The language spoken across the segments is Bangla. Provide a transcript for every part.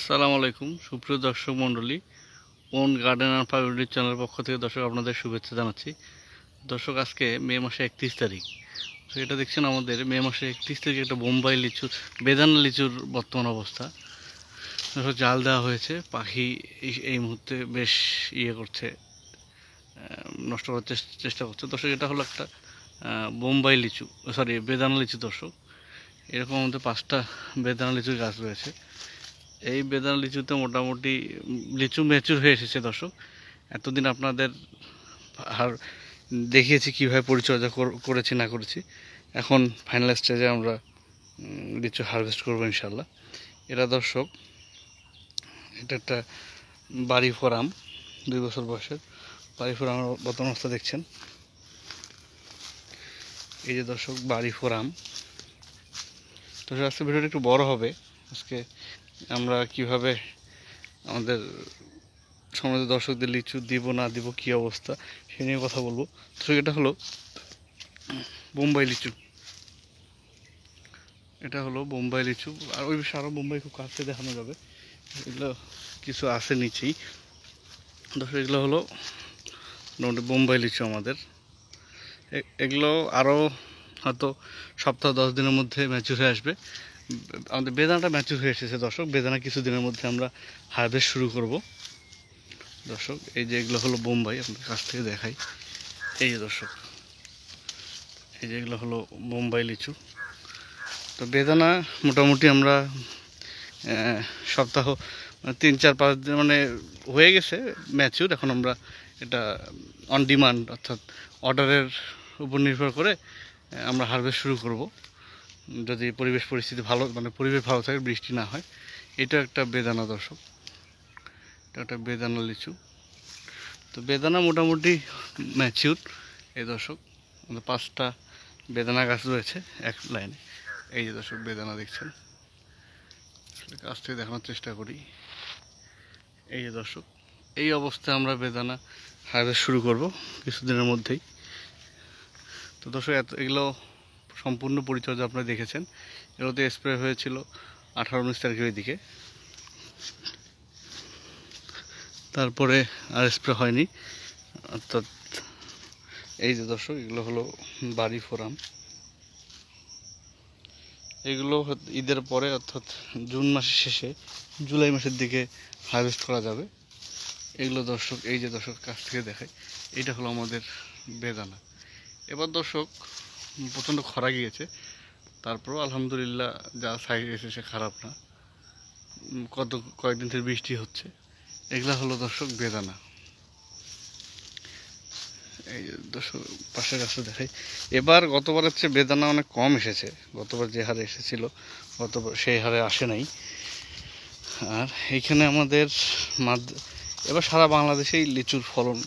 আসসালামু আলাইকুম সুপ্রিয় দর্শক মণ্ডলী, ওন গার্ডেন অ্যান্ড ফার্ম চ্যানেলের পক্ষ থেকে দর্শক আপনাদের শুভেচ্ছা জানাচ্ছি। দর্শক, আজকে মে মাসে 31 তারিখ। তো এটা দেখছেন আমাদের মে মাসে 31 তারিখে একটা বোম্বাই লিচু, বেদানা লিচুর বর্তমান অবস্থা। দর্শক, জাল দেওয়া হয়েছে, পাখি এই মুহূর্তে বেশ করছে, নষ্ট করার চেষ্টা করছে। দর্শক, এটা হলো একটা বোম্বাই লিচু, সরি বেদানা লিচু। দর্শক, এরকম আমাদের 5টা বেদানা লিচুর গাছ রয়েছে। এই বেদানা লিচুতে মোটামুটি লিচু ম্যাচুর হয়ে এসেছে। দর্শক, এতদিন আপনাদের আর দেখিয়েছি কীভাবে পরিচর্যা করেছি না করেছি। এখন ফাইনাল স্টেজে আমরা লিচু হারভেস্ট করবো ইনশাল্লাহ। এটা দর্শক, এটা একটা বাড়ি ফোরাম, 2 বছর বয়সের বাড়ি ফোরামের বর্তমান অবস্থা দেখছেন। এই যে দর্শক, বাড়ি ফোরাম। দর্শক, আজকে ভিডিওটা একটু বড় হবে। আজকে আমরা কিভাবে আমাদের সমাজের দর্শকদের লিচু দিব না দিব কী অবস্থা সে নিয়ে কথা বলবো। তো এটা হলো বোম্বাই লিচু, এটা হলো বোম্বাই লিচু। আর ওই বিষয়ে আরও বোম্বাই খুব কাছে দেখানো যাবে। এগুলো কিছু আছে নিচেই। দর্শক, এগুলো হলো মোটামুটি বোম্বাই লিচু আমাদের। এগুলো আরও হয়তো সপ্তাহ 10 দিনের মধ্যে ম্যাচুর হয়ে আসবে। আমাদের বেদানাটা ম্যাচুর হয়ে এসেছে। দর্শক, বেদানা কিছু দিনের মধ্যে আমরা হারভেস্ট শুরু করব। দর্শক, এই যে এগুলো হলো বোম্বাই, আপনাদের কাছ থেকে দেখাই। এই যে দর্শক, এই যে এগুলো হলো বোম্বাই লিচু। তো বেদানা মোটামুটি আমরা সপ্তাহ 3-4-5 দিন মানে হয়ে গেছে ম্যাচুর। এখন আমরা এটা অন ডিমান্ড, অর্থাৎ অর্ডারের উপর নির্ভর করে আমরা হারভেস্ট শুরু করব, যদি পরিবেশ পরিস্থিতি ভালো, মানে পরিবেশ ভালো থাকে, বৃষ্টি না হয়। এটা একটা বেদানা। দর্শক, এটা একটা বেদানা লিচু। তো বেদানা মোটামুটি ম্যাচিউর। এই দর্শক, আমাদের 5টা বেদানা গাছ রয়েছে এক লাইনে। এই যে দর্শক, বেদানা দেখছেন, কাছ থেকে দেখানোর চেষ্টা করি। এই যে দর্শক, এই অবস্থায় আমরা বেদানা হারভেস্ট শুরু করব কিছুদিনের মধ্যেই। তো দর্শক, এগুলো সম্পূর্ণ পরিচর্যা আপনারা দেখেছেন। এগুলোতে স্প্রে হয়েছিল 18-19 তারিখের দিকে, তারপরে আর স্প্রে হয়নি। অর্থাৎ এই যে দর্শক, এগুলো হলো বাড়ি ফোরাম। এগুলো ঈদের পরে, অর্থাৎ জুন মাসের শেষে জুলাই মাসের দিকে হারভেস্ট করা যাবে। এগুলো দর্শক, এই যে দর্শক, কাছ থেকে দেখাই, এইটা হলো আমাদের বেদানা। এবার দর্শক, প্রচণ্ড খরা গিয়েছে, তারপরও আলহামদুলিল্লাহ যা সাইজ এসেছে খারাপ না। কয়েকদিন থেকে বৃষ্টি হচ্ছে। এগুলা হলো দর্শক বেদানা। এই দর্শক, পাশের গাছটা দেখাই। এবার গতবারের চেয়ে বেদানা অনেক কম এসেছে। গতবার যে হারে এসেছিল গতবার সেই হারে আসে নাই। আর এইখানে আমাদের এবার সারা বাংলাদেশেই লিচুর ফলন,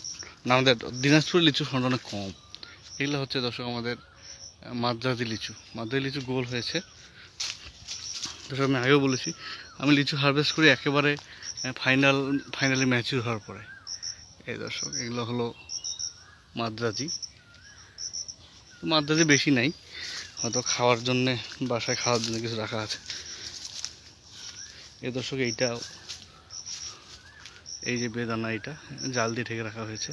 আমাদের দিনাজপুরের লিচুর ফলন অনেক কম। এগুলো হচ্ছে দর্শক আমাদের মাদ্রাজি লিচু। মাদ্রাজি লিচু গোল হয়েছে। দর্শক, আমি আগেও বলেছি, আমি লিচু হারভেস্ট করি একেবারে ফাইনালি ম্যাচিউর হওয়ার পরে। এই দর্শক, এগুলো হলো মাদ্রাজি। মাদ্রাজি বেশি নাই, হয়তো খাওয়ার জন্যে, বাসায় খাওয়ার জন্য কিছু রাখা আছে। এই দর্শক, এইটা এই যে বেদানা, এটা জাল দিয়ে ঢেকে রাখা হয়েছে।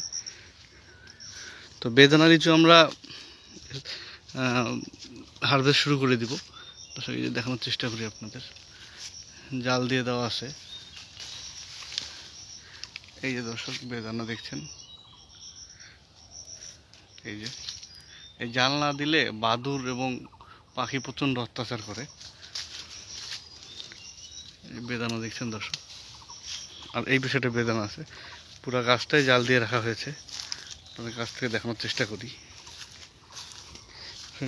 তো বেদানা লিচু আমরা হারভেস্ট শুরু করে দিব। দর্শক, এই যে দেখানোর চেষ্টা করি আপনাদের, জাল দিয়ে দেওয়া আছে। এই যে দর্শক, বেদানা দেখছেন। এই যে এই জাল না দিলে বাদুড় এবং পাখি প্রচণ্ড অত্যাচার করে। বেদানা দেখছেন দর্শক, আর এই বিষয়টা বেদানা আছে। পুরো গাছটাই জাল দিয়ে রাখা হয়েছে। আপনাদের কাছ থেকে দেখানোর চেষ্টা করি।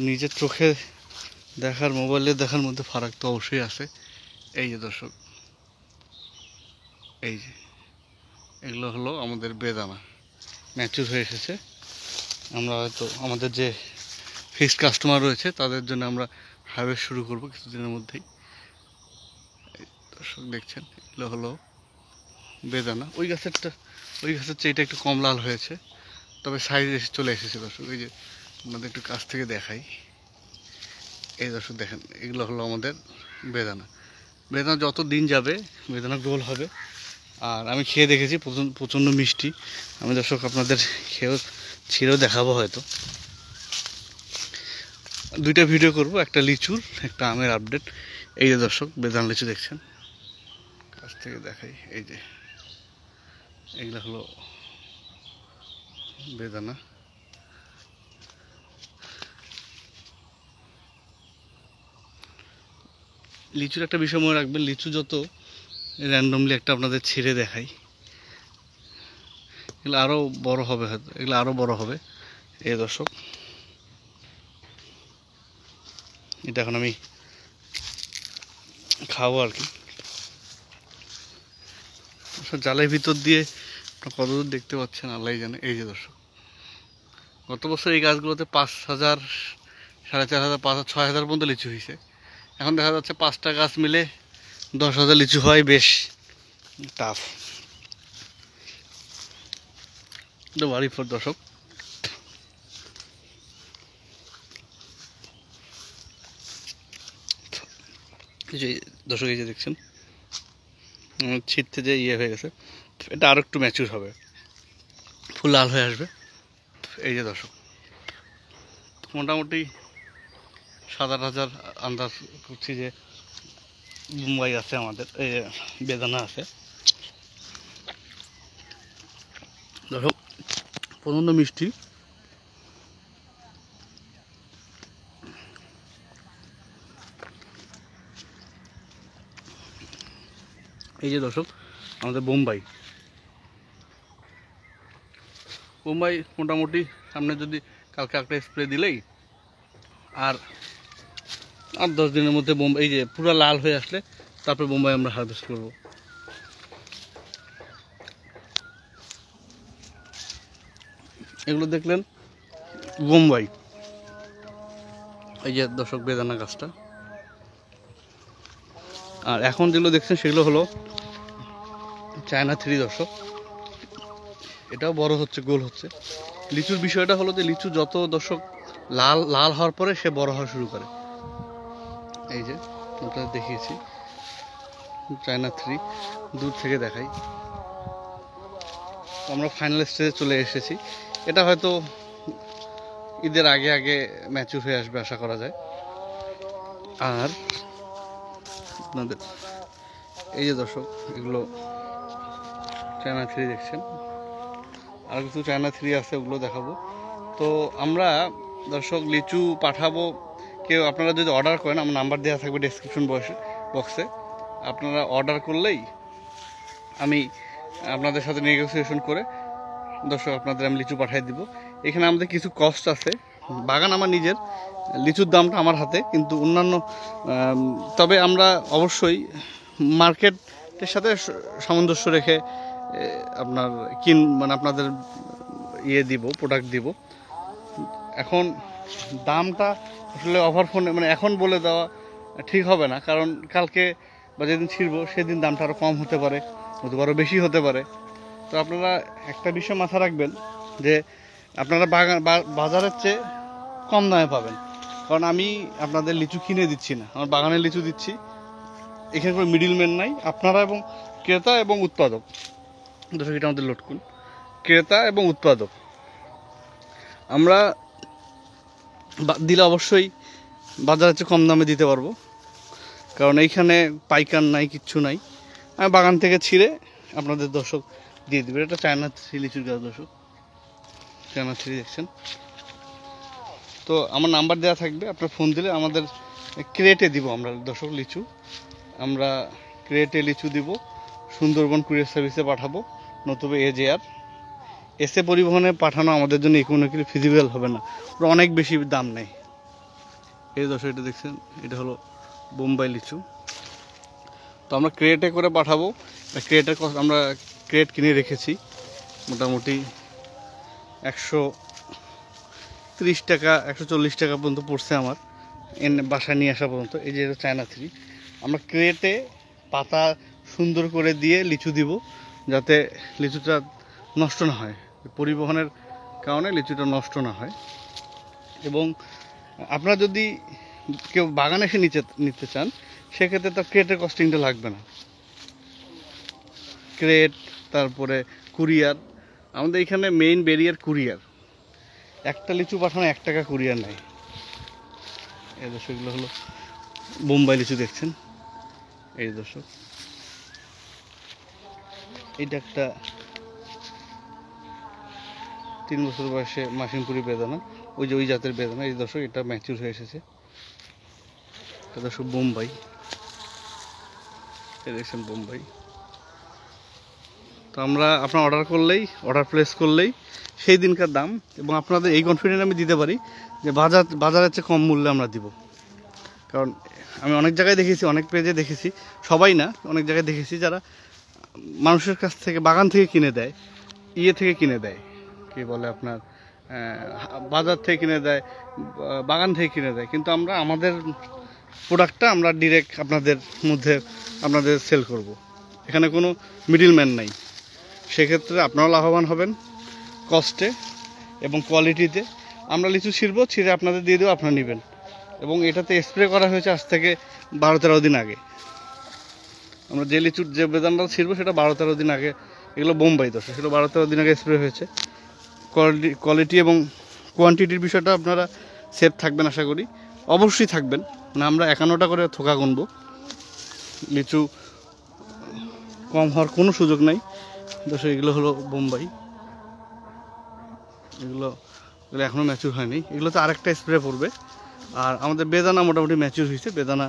নিজের চোখে দেখার, মোবাইলে দেখার মধ্যে ফারাক তো অবশ্যই আছে। এই যে দর্শক, এই যে এগুলো হলো আমাদের বেদানা, ম্যাচিউর হয়ে এসেছে। আমরা হয়তো আমাদের যে ফিক্সড কাস্টমার রয়েছে তাদের জন্য আমরা হারভেস্ট শুরু করব কিছুদিনের মধ্যেই। দর্শক দেখছেন, এগুলো হলো বেদানা। ওই গাছের চেয়ে এটা একটু কম লাল হয়েছে, তবে সাইজ চলে এসেছে। দর্শক, এই যে আমাদের একটু কাছ থেকে দেখাই। এই দর্শক দেখেন, এগুলো হলো আমাদের বেদানা। বেদানা যত দিন যাবে বেদানা গোল হবে। আর আমি খেয়ে দেখেছি প্রচণ্ড মিষ্টি। আমি দর্শক আপনাদের খেয়েও ছিঁড়েও দেখাবো হয়তো। দুইটা ভিডিও করব, একটা লিচুর একটা আমের আপডেট। এই যে দর্শক বেদানা লিচু দেখছেন, কাছ থেকে দেখাই। এই যে এগুলো হলো বেদানা। লিচুর একটা বিষয় মনে রাখবেন, লিচু যত র্যান্ডমলি একটা আপনাদের ছিঁড়ে দেখাই, এগুলো আরও বড় হবে, হয়তো এগুলো আরও বড় হবে। এই দর্শক এটা এখন আমি খাবো আর কি। জালের ভিতর দিয়ে কতদূর দেখতে পাচ্ছেন আল্লাহ জানে। এই যে দর্শক গত বছর এই গাছগুলোতে 5,000, 4,500, 5,000, 6,000 পর্যন্ত লিচু হয়েছে। এখন দেখা যাচ্ছে 5টা গাছ মিলে 10,000 লিচু হয়, বেশ টাফ। এটা বাড়ি ফোর দর্শক। দর্শক এই যে দেখছেন ছিটতে যে ইয়ে হয়ে গেছে, এটা আরও একটু ম্যাচিউর হবে, ফুল লাল হয়ে আসবে। এই যে দর্শক মোটামুটি 7,000 আন্দাজ করছি যে মুম্বাই আছে আমাদের, এই বেদানা আছে দর্শক, প্রচণ্ড মিষ্টি। এই যে দর্শক আমাদের বোম্বাই মোটামুটি সামনে যদি কালকে একটা স্প্রে দিলেই আর 8-10 দিনের মধ্যে বোম্বাই এই যে পুরো লাল হয়ে আসলে তারপরে বোম্বাই আমরা হারভেস্ট করব। এগুলো দেখলেন বোম্বাই। এই যে দর্শক বেদানা গাছটা। আর এখন যেগুলো দেখছেন সেগুলো হলো চায়না 3 দর্শক। এটাও বড় হচ্ছে, গোল হচ্ছে। লিচুর বিষয়টা হলো যে লিচু যত দর্শক লাল লাল হওয়ার পরে সে বড় হওয়া শুরু করে। এই যে আপনাদের দেখিয়েছি চায়না 3, দূর থেকে দেখাই। আমরা ফাইনাল স্টেজে চলে এসেছি। এটা হয়তো ঈদের আগে আগে ম্যাচিউর হয়ে আসবে আশা করা যায়। আর আপনাদের এই যে দর্শক এগুলো চায়না 3 দেখছেন, আর কিছু চায়না 3 আছে, ওগুলো দেখাবো। তো আমরা দর্শক লিচু পাঠাবো, কেউ আপনারা যদি অর্ডার করেন, আমার নাম্বার দেওয়া থাকবে ডেসক্রিপশন বক্সে। আপনারা অর্ডার করলেই আমি আপনাদের সাথে নেগোসিয়েশন করে দর্শক আপনাদের আমি লিচু পাঠিয়ে দিব। এখানে আমাদের কিছু কস্ট আছে, বাগান আমার নিজের, লিচুর দামটা আমার হাতে, কিন্তু অন্যান্য তবে আমরা অবশ্যই মার্কেটের সাথে সামঞ্জস্য রেখে আপনার মানে আপনাদের দিব, প্রোডাক্ট দিব। এখন দামটা আসলে ওভার ফোনে মানে এখন বলে দেওয়া ঠিক হবে না, কারণ কালকে বা যেদিন ছিড়বো সেদিন দামটা আরও কম হতে পারে, আরও বেশি হতে পারে। তো আপনারা একটা বিষয় মাথা রাখবেন যে আপনারা বাজারের চেয়ে কম দামে পাবেন, কারণ আমি আপনাদের লিচু কিনে দিচ্ছি না, আমার বাগানের লিচু দিচ্ছি। এখানে কোনো মিডিলম্যান নাই, আপনারা এবং ক্রেতা এবং উৎপাদক। দর্শক এটা আমাদের লটকুন, ক্রেতা এবং উৎপাদক। আমরা দিলে অবশ্যই বাজারের চেয়ে কম দামে দিতে পারবো, কারণ এইখানে পাইকার নাই, কিচ্ছু নাই। আমি বাগান থেকে ছিঁড়ে আপনাদের দর্শক দিয়ে দেবে। এটা চায়না 3 লিচুর গাছ দর্শক, চায়না 3 দেখছেন। তো আমার নাম্বার দেওয়া থাকবে, আপনার ফোন দিলে আমাদের ক্রেটে দিব আমরা দর্শক লিচু, আমরা ক্রেটে লিচু দিব, সুন্দরবন কুরিয়ার সার্ভিসে পাঠাবো, নতুবা এসে পরিবহনে পাঠানো আমাদের জন্য ইকোনমিক্যালি ফিজিবল হবে না, ওরা অনেক বেশি দাম নেয়। এই দর্শক এটা দেখছেন, এটা হলো বোম্বাই লিচু। তো আমরা ক্রেটে করে পাঠাবো। ক্রেটের আমরা ক্রেট কিনে রেখেছি, মোটামুটি 130 টাকা 140 টাকা পর্যন্ত পড়ছে আমার বাসায় নিয়ে আসা পর্যন্ত। এই যে চায়না 3, আমরা ক্রেটে পাতা সুন্দর করে দিয়ে লিচু দিব, যাতে লিচুটা নষ্ট না হয়, পরিবহনের কারণে লিচুটা নষ্ট না হয়। এবং আপনারা যদি কেউ বাগানে এসে নিতে চান, সেক্ষেত্রে তো ক্রেটের কস্টিংটা লাগবে না। ক্রেট, তারপরে কুরিয়ার, আমাদের এখানে মেইন ব্যারিয়ার কুরিয়ার। একটা লিচু পাঠানো 1 টাকা কুরিয়ার নেয়। এই দর্শক এগুলো হলো বোম্বাই লিচু দেখছেন। এই দর্শক এটা একটা 3 বছর বয়সে মাসিমপুরি বেদানা, ওই যে ওই জাতের বেদানা। এই দর্শক এটা ম্যাচিউর হয়ে এসেছে। এটা দর্শক বোম্বাই, এই দেখছেন বোম্বাই। তো আপনার অর্ডার প্লেস করলেই সেই দিনকার দাম, এবং আপনাদের এই কনফিডেন্স আমি দিতে পারি যে বাজারের চেয়ে কম মূল্যে আমরা দিব। কারণ আমি অনেক জায়গায় দেখেছি, অনেক পেজে দেখেছি, সবাই না, অনেক জায়গায় দেখেছি যারা মানুষের কাছ থেকে বাগান থেকে কিনে দেয়, থেকে কিনে দেয়, কি বলে আপনার বাজার থেকে কিনে দেয়, বাগান থেকে কিনে দেয়। কিন্তু আমরা আমাদের প্রোডাক্টটা আমরা ডিরেক্ট আপনাদের সেল করব। এখানে কোনো মিডলম্যান নাই। সেক্ষেত্রে আপনারাও লাভবান হবেন কস্টে এবং কোয়ালিটিতে। আমরা লিচু ছিঁড়ে আপনাদের দিয়ে দেবো, আপনারা নেবেন। এবং এটাতে স্প্রে করা হয়েছে আজ থেকে 12-13 দিন আগে। আমরা যে লিচুর যে বেদানাটা ছিঁড়বো সেটা 12-13 দিন আগে, এগুলো বোম্বাই দোষ, সেগুলো 12-13 দিন আগে স্প্রে হয়েছে। কোয়ালিটি এবং কোয়ান্টিটির বিষয়টা আপনারা সেফ থাকবেন আশা করি, অবশ্যই থাকবেন। না আমরা 51টা করে থোকা গুনবো, লিচু কম হওয়ার কোনো সুযোগ নাই দর্শক। এগুলো হলো বোম্বাই, এগুলো এখনও ম্যাচিউর হয়নি। এগুলো তো আরেকটা স্প্রে পড়বে। আর আমাদের বেদানা মোটামুটি ম্যাচিউর হয়েছে, বেদানা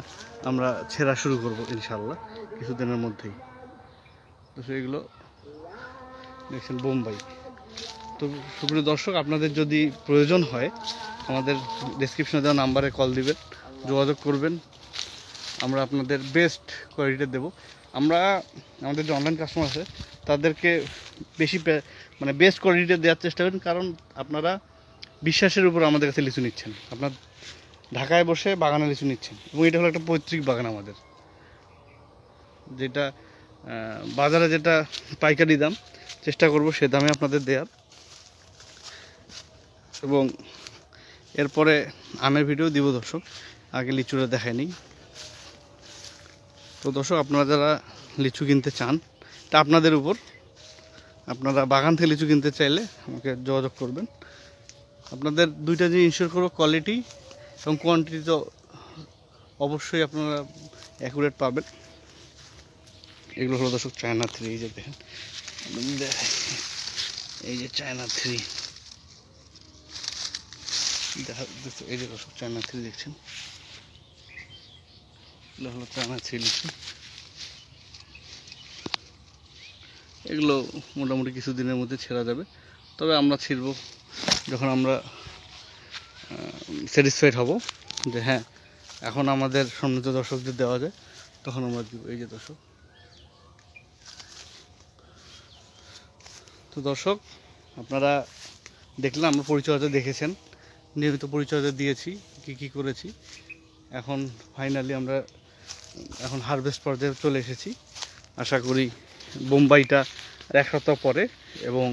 আমরা ছেঁড়া শুরু করব ইনশাল্লাহ কিছুদিনের মধ্যেই। তো এগুলো দেখছেন বোম্বাই। তো সুপ্রিয় দর্শক, আপনাদের যদি প্রয়োজন হয় আমাদের ডেসক্রিপশনে দেওয়া নাম্বারে কল দিবেন, যোগাযোগ করবেন। আমরা আপনাদের বেস্ট কোয়ালিটি দেব। আমরা আমাদের যে অনলাইন কাস্টমার আছে তাদেরকে বেশি বেস্ট কোয়ালিটি দেওয়ার চেষ্টা করেন, কারণ আপনারা বিশ্বাসের উপর আমাদের কাছে লিচু নিচ্ছেন। আপনার ঢাকায় বসে বাগানে লিচু নিচ্ছেন, এবং এটা হলো একটা পৈতৃক বাগান আমাদের, যেটা বাজারে যেটা পাইকারি দাম চেষ্টা করব সে দামে আপনাদের দেওয়ার। এবং এরপরে আমের ভিডিও দিব দর্শক, আগে লিচুটা দেখায়নি। তো দর্শক, আপনারা যারা লিচু কিনতে চান তা আপনাদের উপর, আপনারা বাগান থেকে লিচু কিনতে চাইলে আমাকে যোগাযোগ করবেন। আপনাদের দুইটা জিনিস ইনশিওর করবো, কোয়ালিটি এবং কোয়ান্টিটি তো অবশ্যই আপনারা অ্যাকুরেট পাবেন। এগুলো হলো দর্শক চায়না 3, এই যে দেখেন, এই যে চায়না 3 এই যে দর্শক চায়না 3 দেখছেন, এগুলো হলো চায়না 3 লিচু। এগুলো মোটামুটি কিছুদিনের মধ্যে ছেঁড়া যাবে। তবে আমরা ছিঁড়ব যখন আমরা স্যাটিসফাইড হব যে হ্যাঁ এখন আমাদের সম্মানিত দর্শকদের দেওয়া যায়, তখন আমরা দিব। এই যে দর্শক, তো দর্শক আপনারা দেখলেন, আমরা পরিচর্যা দেখেছেন, নিয়মিত পরিচর্যা দিয়েছি, কি করেছি। এখন ফাইনালি আমরা এখন হারভেস্ট পর্যায়ে চলে এসেছি। আশা করি বোম্বাইটা 1 সপ্তাহ পরে, এবং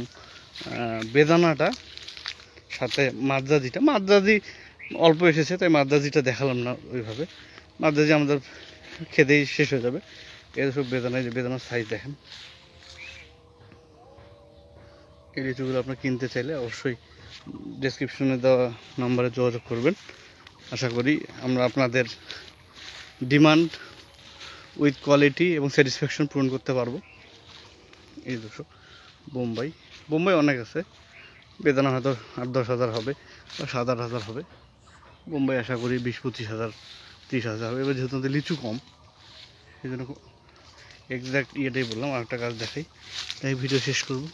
বেদানাটা সাথে মাদ্রাজি অল্প এসেছে, তাই মাদ্রাজিটা দেখালাম না ওইভাবে। মাদ্রাজি আমাদের খেতেই শেষ হয়ে যাবে। এই সব বেদানার সাইজ দেখেন। এই লিচুগুলো আপনার কিনতে চাইলে অবশ্যই ডেসক্রিপশনে দেওয়া নম্বরে যোগাযোগ করবেন। আশা করি আমরা আপনাদের ডিমান্ড উইথ কোয়ালিটি এবং স্যাটিসফ্যাকশন পূরণ করতে পারবো। এই দর্শক বোম্বাই অনেক আছে, বেদানা হয়তো 8-10 হাজার হবে বা 7-8 হাজার হবে। বোম্বাই আশা করি 20-25 হাজার 30 হাজার হবে। এবার যেহেতু আমাদের লিচু কম, সেই জন্য এক্স্যাক্ট ইয়েটাই বললাম। আরেকটা গাছ দেখাই, তাই ভিডিও শেষ করব।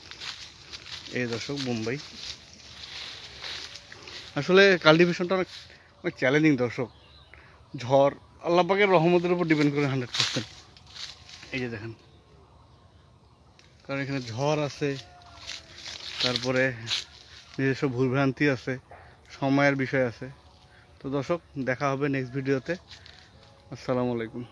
এই দর্শক বোম্বাই, আসলে কাল্টিভেশনটা অনেক চ্যালেঞ্জিং দর্শক। ঝড় আল্লাহ পাকের রহমতের উপর ডিপেন্ড করে 100%। এই যে দেখেন, কারণ এখানে ঝড় আছে, তারপরে নিজস্ব ভুলভ্রান্তি আছে, সময়ের বিষয় আছে। তো দর্শক, দেখা হবে নেক্সট ভিডিওতে। আসসালামু আলাইকুম।